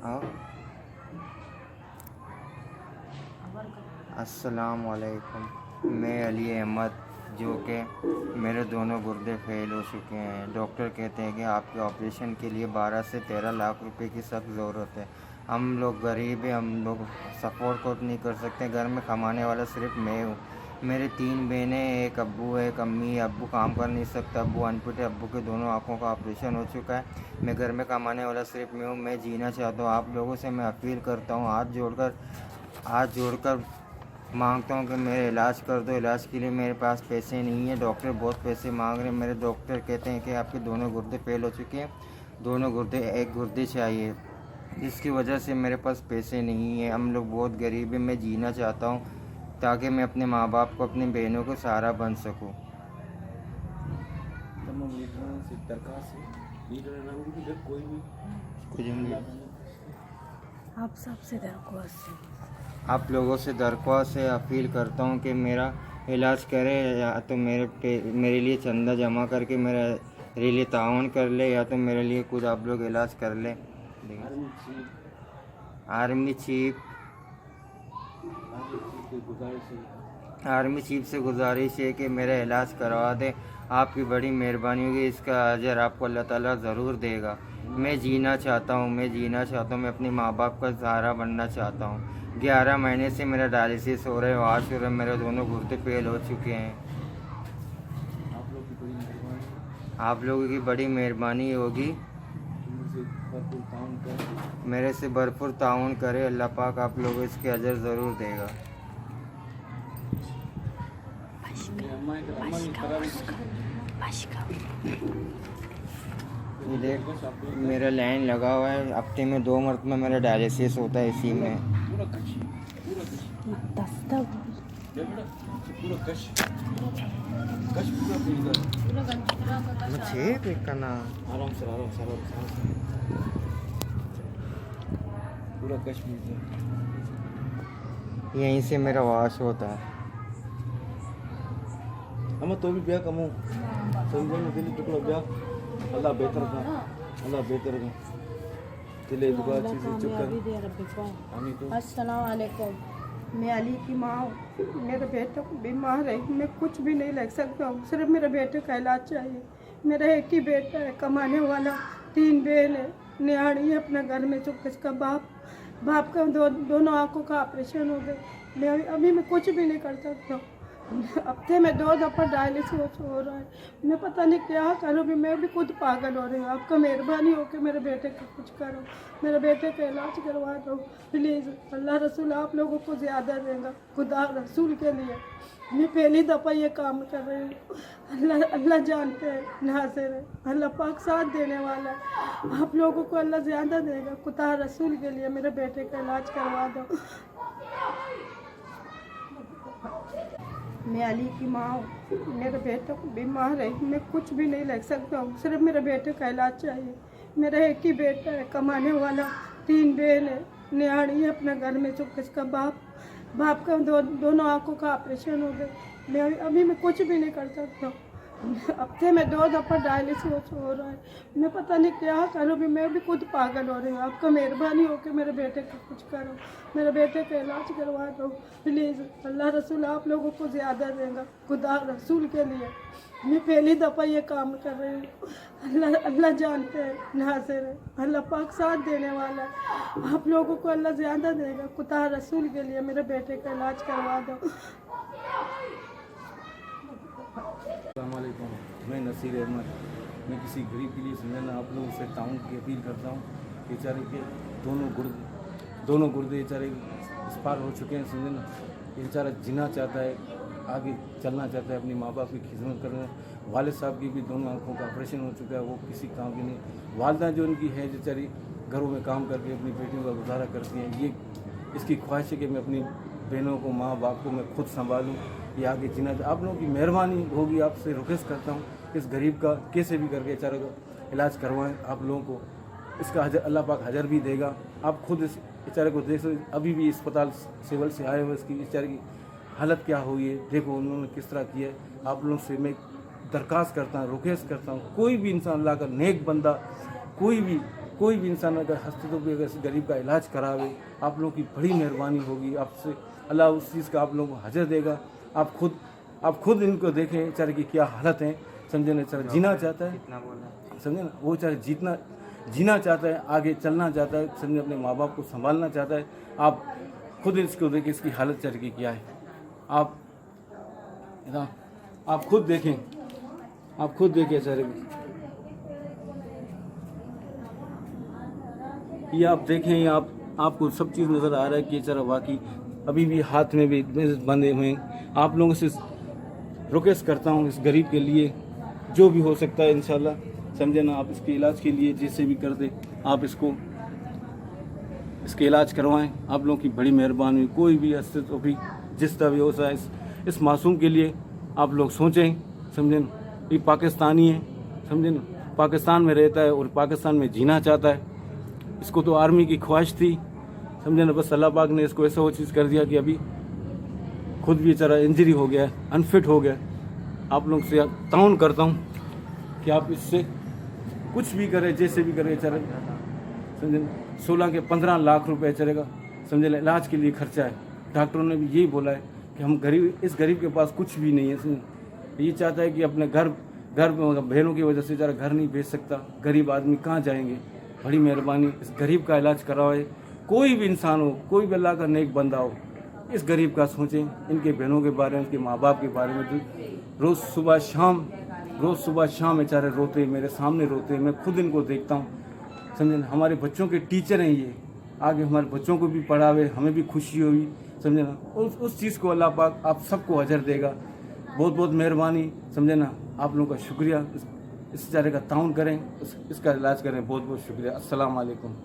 हाँ। अस्सलाम वालेकुम। मैं अली अहमद, जो कि मेरे दोनों गुर्दे फेल हो चुके हैं। डॉक्टर कहते हैं कि आपके ऑपरेशन के लिए 12 से 13 लाख रुपए की सख्त ज़रूरत है। हम लोग गरीब हैं, हम लोग सपोर्ट को नहीं कर सकते। घर में कमाने वाला सिर्फ मैं हूँ। मेरे 3 बहनें, एक अब्बू है, एक अम्मी है। अब्बू काम कर नहीं सकता, अब्बू अनफिट है, अब्बू के दोनों आँखों का ऑपरेशन हो चुका है। मैं घर में कमाने वाला सिर्फ मैं हूँ। मैं जीना चाहता हूँ। आप लोगों से मैं अपील करता हूँ, हाथ जोड़कर मांगता हूँ कि मेरा इलाज कर दो। इलाज के लिए मेरे पास पैसे नहीं है। डॉक्टर बहुत पैसे मांग रहे हैं। मेरे डॉक्टर कहते हैं कि आपके दोनों गुर्दे फेल हो चुके हैं, दोनों गुर्दे, एक गुर्दे चाहिए, जिसकी वजह से मेरे पास पैसे नहीं है। हम लोग बहुत गरीब हैं। मैं जीना चाहता हूँ ताकि मैं अपने माँ बाप को, अपनी बहनों को सहारा बन सकूँ। आप सबसे दरख्वास्त है। आप लोगों से दरख्वास्त है, अपील करता हूँ कि मेरा इलाज करें, या तो मेरे लिए चंदा जमा करके मेरे लिए ताउन कर ले, या तो मेरे लिए कुछ आप लोग इलाज कर ले। आर्मी चीफ से गुजारिश है कि मेरा इलाज करवा दे। आपकी बड़ी मेहरबानी होगी। इसका अजर आपको अल्लाह ताला ज़रूर देगा। मैं जीना चाहता हूँ, मैं अपने माँ बाप का सहारा बनना चाहता हूँ। 11 महीने से मेरा डायलिसिस हो रहा है, वाश हो रहा है, मेरे दोनों गुर्दे फेल हो चुके हैं। आप लोगों की बड़ी मेहरबानी होगी। मेरे से भरपूर ताउन करे। अल्लाह पाक आप लोगों इसके अजर ज़रूर देगा। ये देख, मेरा लाइन लगा हुआ है। हफ्ते में 2 मरतबा मेरा डायलिसिस होता है इसी में। यहीं से मेरा वाश होता है। अम्मा तो भी ब्याह कमो समझो ना दिल टुकड़ा ब्याह अल्लाह बेहतर का दिले दुआ चीज़ें चुप कर। अस्सलाम वालेकुम। मैं अली की माँ हूँ। मेरे बेटे को बीमार है, मैं कुछ भी नहीं लग सकता हूँ। सिर्फ मेरे बेटे का इलाज चाहिए। मेरा एक ही बेटा है, कमाने वाला। 3 बहन है, न्याणी है अपना घर में। चुप, इसका बाप का दोनों आँखों का ऑपरेशन हो गए। मैं अभी मैं कुछ भी नहीं कर सकता हूँ। हफ्ते में 2 दफ़ा डायलिसिस हो रहा है। मैं पता नहीं क्या करूँ। भी मैं भी खुद पागल हो रही हूँ। आपका मेहरबानी हो कि मेरे बेटे का कुछ करो, मेरे बेटे का इलाज करवा दो प्लीज़। अल्लाह रसूल आप लोगों को ज़्यादा देगा, खुदा रसूल के लिए। मैं पहली दफ़ा ये काम कर रही हूँ। अल्लाह जानते हैं, नाज़िर है, अल्लाह पाक साथ देने वाला है। आप लोगों को अल्लाह ज़्यादा देगा, खुदा रसूल के लिए मेरे बेटे का इलाज करवा दो। मैं अली की माँ हूँ। मेरे बेटे को बीमार है, मैं कुछ भी नहीं लग सकता हूँ। सिर्फ मेरे बेटे का इलाज चाहिए। मेरा एक ही बेटा है, कमाने वाला। 3 बहन है, न्याणी है अपना घर में। चुप, इसका बाप का दोनों आँखों का ऑपरेशन हो गए। मैं अभी मैं कुछ भी नहीं कर सकता हूँ। हफ्ते में 2 दफ़ा डायलिसिस हो रहा है। मैं पता नहीं क्या करूँ। भी मैं भी खुद पागल हो रही हूँ। आपका मेहरबानी हो कि मेरे बेटे का कुछ करो, मेरे बेटे का इलाज करवा दो प्लीज़। अल्लाह रसूल आप लोगों को ज़्यादा देगा, खुदा रसूल के लिए। मैं पहली दफ़ा ये काम कर रही हूँ। अल्लाह जानते हैं, नाज़िर है, अल्लाह पाक साथ देने वाला है। आप लोगों को अल्लाह ज़्यादा देगा, खुदा रसूल के लिए मेरे बेटे का इलाज करवा दो। अस्सलामुअलैकुम, मैं नसीर अहमद। मैं किसी गरीब के लिए समझना आप लोगों से ताउन की अपील करता हूँ। बेचारे के दोनों गुर्दे बेचारे इस पार हो चुके हैं। समझना ये बेचारा जीना चाहता है, आगे चलना चाहता है, अपनी माँ बाप की खिदमत करना। वालिद साहब की भी दोनों आँखों का ऑपरेशन हो चुका है, वो किसी काम की नहीं। वालदा जो उनकी है बेचारी घरों में काम करके अपनी बेटियों का गुजारा करती हैं। ये इसकी ख्वाहिश है कि मैं अपनी बहनों को, माँ बाप को मैं खुद संभालूँ, ये आगे जीना। आप लोगों की मेहरबानी होगी, आपसे रिक्वेस्ट करता हूँ इस गरीब का कैसे भी करके बेचारे का इलाज करवाएं। आप लोगों को इसका अल्लाह पाक हजर भी देगा। आप खुद इस बेचारे को देख सकते, अभी भी अस्पताल सिविल से आए हुए, इसकी बेचारे की हालत क्या हुई है, देखो उन्होंने किस तरह किया है। आप लोगों से मैं दरख्वास्त करता हूँ, रिक्वेस्ट करता हूँ, कोई भी इंसान अल्लाह का नेक बंदा, कोई भी कोई भी इंसान अगर हंसते तो भी अगर इस गरीब का इलाज करावे, आप लोगों की बड़ी मेहरबानी होगी। आपसे अल्लाह उस चीज़ का आप लोगों को हजर देगा। आप खुद इनको देखें बेचारे की क्या हालत है, समझे ना। बेचारा जीना चाहता है, कितना बोला? समझे ना, वो बेचारा जीना चाहता है, आगे चलना चाहता है, समझे, अपने माँ बाप को संभालना चाहता है। आप खुद इसको देखें, इसकी हालत बेचारे की क्या है। आप खुद देखें बेचारे की। ये आप देखें, ये आपको सब चीज़ नज़र आ रहा है कि बेचारा वाकई अभी भी हाथ में भी बंधे हुए हैं। आप लोगों से रिक्वेस्ट करता हूँ इस गरीब के लिए जो भी हो सकता है इंशाल्लाह, समझे ना, आप इसके इलाज के लिए जैसे भी कर दे, आप इसके इलाज करवाएं। आप लोगों की बड़ी मेहरबानी। कोई भी अस्तित्व भी जिस तरह भी हो सकता है इस मासूम के लिए आप लोग सोचें, समझे ना। ये पाकिस्तानी है, समझे ना, पाकिस्तान में रहता है और पाकिस्तान में जीना चाहता है। इसको तो आर्मी की ख्वाहिश थी, समझे ना, बस अल्लाह पाक ने इसको ऐसा वो चीज़ कर दिया कि अभी खुद भी बेचारा इंजरी हो गया है, अनफिट हो गया। आप लोग से ताउन करता हूँ कि आप इससे कुछ भी करें, जैसे भी करें बेचारा, समझे ना। 16 के 15 लाख रुपए चलेगा, समझे ना, इलाज के लिए खर्चा है। डॉक्टरों ने भी यही बोला है कि हम इस गरीब के पास कुछ भी नहीं है, समझे। ये चाहता है कि अपने घर में बहनों की वजह से बेचारा घर नहीं भेज सकता। गरीब आदमी कहाँ जाएंगे। बड़ी मेहरबानी, इस गरीब का इलाज करवाए। कोई भी इंसान हो, कोई भी अल्लाह का नेक बंदा हो, इस गरीब का सोचें, इनके बहनों के बारे में, इनके माँ बाप के बारे में। रोज़ सुबह शाम बेचारे रोते, मेरे सामने रोते, मैं खुद इनको देखता हूँ, समझे ना। हमारे बच्चों के टीचर हैं ये, आगे हमारे बच्चों को भी पढ़ावे, हमें भी खुशी होगी, समझे ना। उस चीज़ को अल्लाह पाक आप सबको अजर देगा। बहुत बहुत मेहरबानी, समझे ना। आप लोगों का शुक्रिया। इस बेचारे का ताउन करें, इसका इलाज करें। बहुत बहुत शुक्रिया। अस्सलाम वालेकुम।